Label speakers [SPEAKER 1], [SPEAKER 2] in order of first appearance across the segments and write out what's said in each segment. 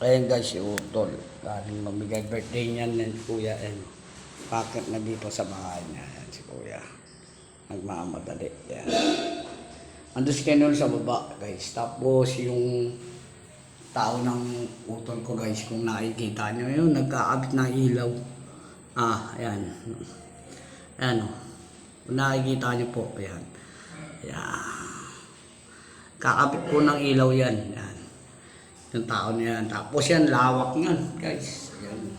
[SPEAKER 1] Ayan guys, si Utol. Galing mamigay birthday niyan ng kuya. Ayan. Packet na dito sa bahay niya. Ayan si kuya. Nagmamadali. Ayan. Andun si Kenol sa baba guys. Tapos yung tao ng utol ko guys, kung nakikita nyo yun, nagkaabit na ilaw. Ayan. Ayan o. Kung nakikita nyo po, ayan. Ayan. Kakabit po ng ilaw yan. Ayan. Yung tao na yan. Tapos yan, lawak yan, guys. Yan.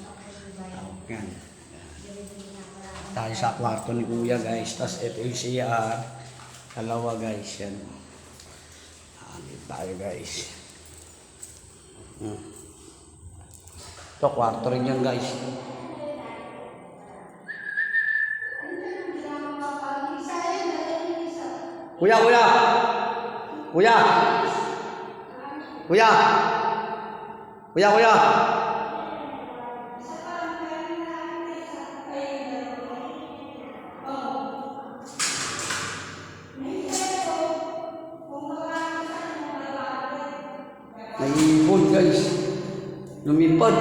[SPEAKER 1] Lawak yan. Tayo sa kwarto ni kuya, guys. Tapos ito yung CR. Dalawa, guys. Yan. Dito tayo, guys. Ito, kwarto rin yan, guys. Kuya, kuya! Kuya! Kuya! Kuya, kuya! May ibon guys. Lumipad.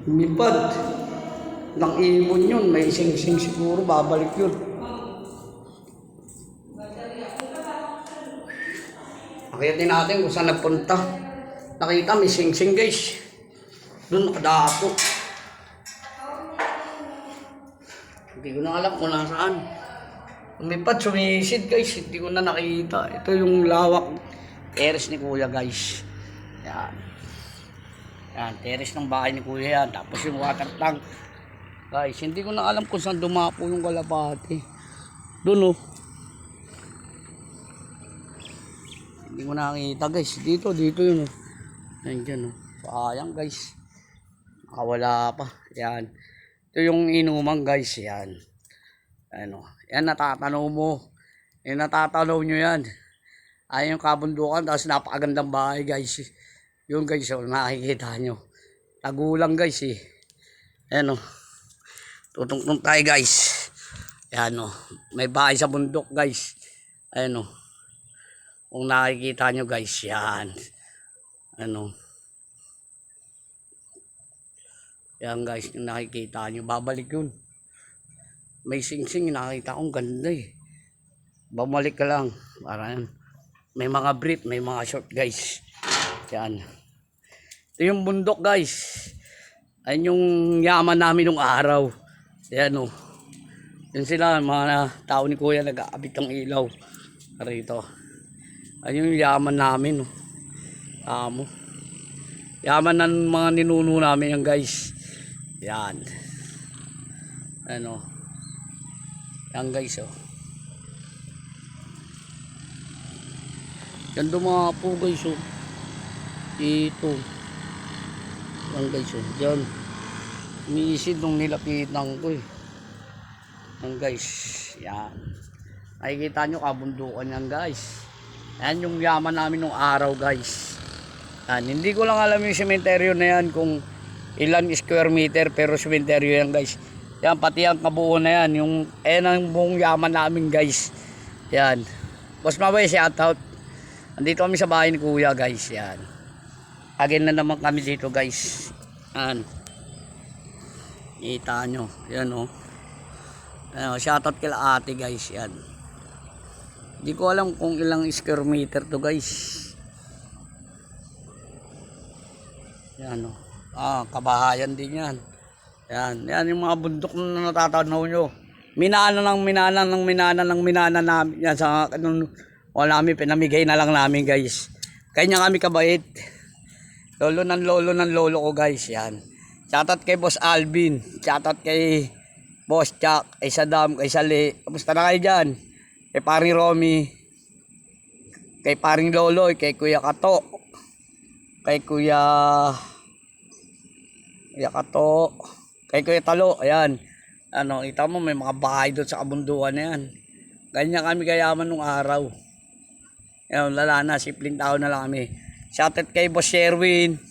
[SPEAKER 1] Lumipad. Nang ibon yun. May sing-sing siguro. Babalik yun. Akitin natin kung saan nagpunta. Nakita may sing-sing guys. Doon nakadapo. Hindi ko na alam kung nasaan. Lumipad, sumisid guys. Hindi ko na nakita. Ito yung lawak terrace ni kuya guys. Yan. Yan, terrace ng bahay ni kuya yan. Tapos yung water tank. Guys, hindi ko na alam kung saan dumapo yung kalapati. Doon oh. Hindi ko nakita guys. Dito yun oh. Nandiyan oh. Sayang guys. Nakawala pa. Yan. Ito yung inuman guys. Yan. Ano. Yan natatanaw mo. Yan natatanaw nyo yan. Ay yung kabundukan. Tapos napakagandang bahay guys. Yung guys oh. Nakikita nyo. Tagulang guys eh. Yan oh. Tutungtong tayo guys. Yan oh. May bahay sa bundok guys. Ayan oh. Kung nakikita nyo guys, yan. Ano. Yan guys, kung nakikita nyo, babalik yun. May sing-sing, nakikita kong ganda eh. Bumalik ka lang. Para yan. May mga brief, may mga short guys. Yan. Ito yung bundok guys. Ayan yung yaman namin nung araw. Yan oh. Yan sila, mga tao ni kuya nag-aabit ng ilaw. Rito. Ayun yung yaman namin. Yaman ng mga ninuno namin yan guys. Yan. Ano. Yan guys oh. Yan dumapo guys oh. Ito. Yan guys oh. Yan. Umiisid nung nilapitan ko eh. Yan guys. Yan. Nakikita nyo kabundukan yan guys. Yan yung yaman namin nung araw guys. Yan. Hindi ko lang alam yung sementeryo na yan kung ilan square meter pero sementeryo yan guys. Yan pati ang kabuo na yan. Yung ang buong yaman namin guys. Yan. Boss Mabay, shout out. Andito kami sa bahay ni kuya guys. Yan. Again na naman kami dito guys. Yan. Kita nyo. Yan o. Oh. Shout out kila ate guys. Yan. Hindi ko alam kung ilang square meter to guys. Yan o. Kabahayan din yan. Yan. Yan yung mga bundok na natatanaw nyo. Minana namin. Yan sa wala namin, pinamigay na lang namin guys. Kanya kami kabait. Lolo ng lolo ko guys. Yan. Shoutout kay Boss Alvin. Shoutout kay Boss Jack. Kay Saddam. Kay Sali. Kamusta na kayo dyan? Kay paring Romy, kay paring Loloy, kay Kuya Kato, kay Kuya Kato, kay Kuya Talo, ayan. Ano, kita mo may mga bahay doon sa kabunduan na yan. Ganyan kami kayaman nung araw. Ayan, lala na, simpleng tao na lang kami. Shoutout kay Boss Sherwin,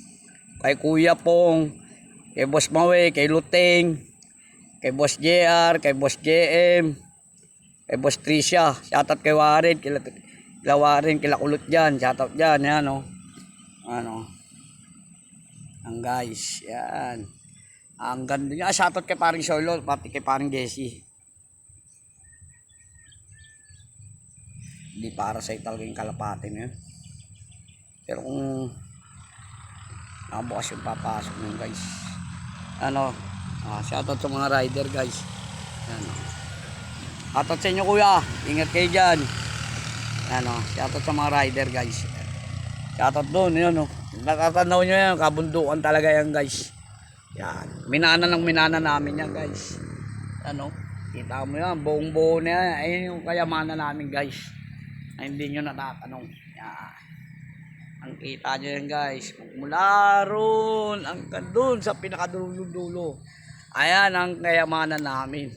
[SPEAKER 1] kay Kuya Pong, kay Boss Mawe, kay Luteng, kay Boss JR, kay Boss JM, kay Boss Tricia, shoutout kay Warren, kila Warren, kila Kulot dyan, shoutout dyan, yan o. Ano. Ang guys, yan. Ang ganda niya. Shoutout kay paring Solo, pati kay paring Jesse. Hindi para sa talaga yung kalapate na yun. Pero kung nakabukas yung papasok nyo guys. Ano, shoutout sa mga rider guys. Ano, shoutout sa inyo kuya. Ingat kayo dyan. Ano, shoutout sa mga rider guys. Shoutout doon, yun o. Natatanaw nyo yan, kabundukan talaga yan guys. Yan, minana namin yan guys. Ano, kita mo yan, buong buo na yan. Ayun yung kayamanan namin guys. Ay, hindi nyo natatanong. Yan. Ang kita nyo yan guys. Mula ron, hanggang doon sa pinakadulo-dulo. Ayan ang kayamanan namin.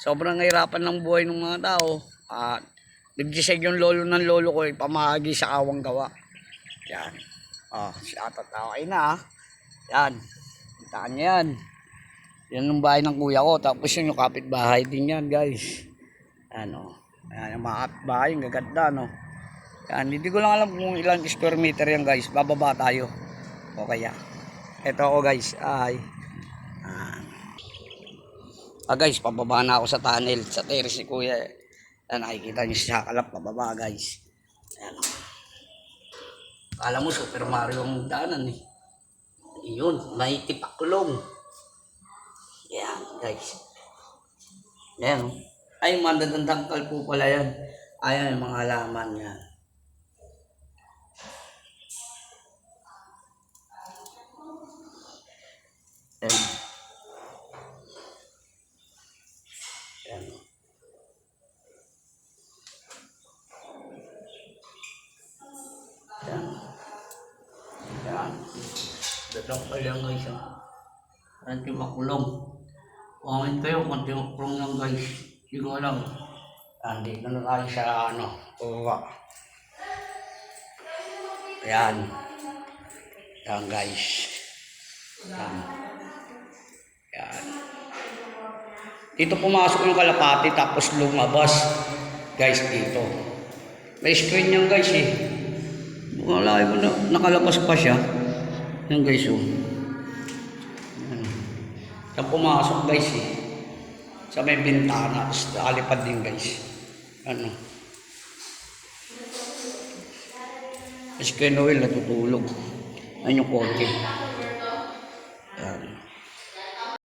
[SPEAKER 1] Sobrang hirapan ng buhay ng mga tao. At nagdisig yung lolo ng lolo ko, pamahagi sa awang gawa. Yan. Shoutout na kayo na. Yan. Kitaan nyo yan. Yan yung bahay ng kuya ko. Tapos yun yung kapitbahay din yan guys. Ano. Ayan yung mga kapitbahay. Yung gaganda no. Yan. Hindi ko lang alam kung ilang square meter yan guys. Bababa tayo. O kaya. Ito ako guys. Ay. Guys. Pababa na ako sa tunnel. Sa terrace si kuya. Yan. Nakikita nyo siya kalap. Pababa guys. Ayan. Alam mo, Super Mario ang daanan eh. Yun, may tipakulong. Yan, guys. Yan. Ay, mandadandangkal po pala yan. Ayan, yung mga halaman yan. Yan. Yan. Yan. Yan. Datang pa lang guys. Konti makulong. Comment kayo, konti makulong lang guys. Hindi ko alam. Andito na tayo sa ano. Baba. Ayan. Ayan guys. Ayan. Ayan. Dito pumasok yung kalapati tapos lumabas. Guys dito. May screen yan guys eh. Wala ko na nakalabas pa siya. Yan guys oh. Yan pumasok guys eh. Sa may bintana. Tapos nakalipad din guys. Ano. Mas kay Noel natutulog. Yan yung kotse.